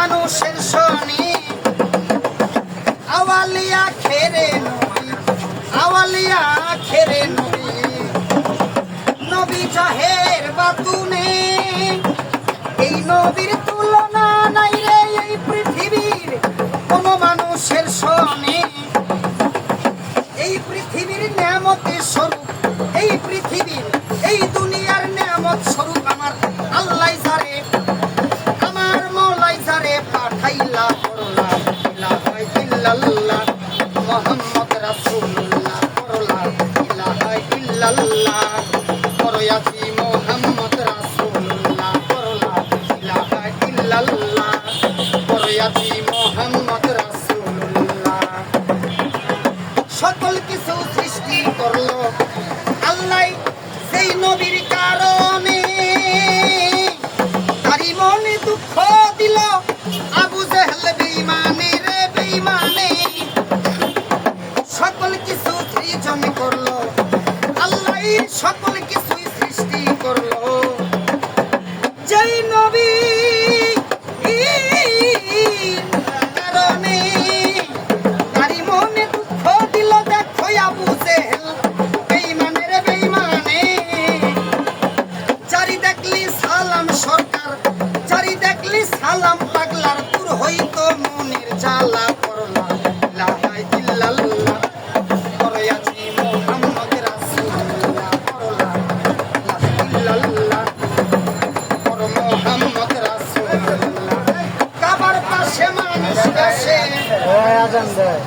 মানুষের শনি আওয়ালিয়া খেরে নবী আওয়ালিয়া খেরে নবী নবী জাহের বাতুনে এই নবীর তুলনা নাই রে এই পৃথিবীর কোন মানুষের শনি এই পৃথিবীর নিয়ামতের স্বরূপ এই পৃথিবীর এই দুনিয়ার নিয়ামত স্বরূপ আমার আল্লাহ যারে আমার মওলাই যারে পাঠাইলা করলা ইলাহা ইল্লাল্লাহ মুহাম্মদ রাসূলুল্লাহ করলা ইলাহা ইল্লাল্লাহ করয়াছি মুহাম্মদ রাসূলুল্লাহ করলা ইলাহা ইল্লাল্লাহ করয়াছি মুহাম্মদ রাসূলুল্লাহ সকল কিছু সৃষ্টি করলো আল্লাহ সেই নবীর কারণে তারি মনে দুঃখ দিল আবু জেহেল বেঈমানে রে বেঈমানে সকল কিছু সৃজন করলো আল্লাহ সকল কিছুই সৃষ্টি করলো যেই নবী কারণে তারি মনে দুঃখ দিল দেখো আবু জেহেল বেঈমানে রে বেঈমানে চারি দেখলি সালাম সরকার চারি দেখলি সালাম পাগলার দূর হইতো মনের জ্বালা করলা ইলাহা ইল্লাল্লাহ করয়াছি মুহাম্মদ রাসূলুল্লাহ করলা ইলাহা ইল্লাল্লাহ কর মুহাম্মদ রাসূলুল্লাহ কাবার পাশে মানুষ বসে আজান দেয়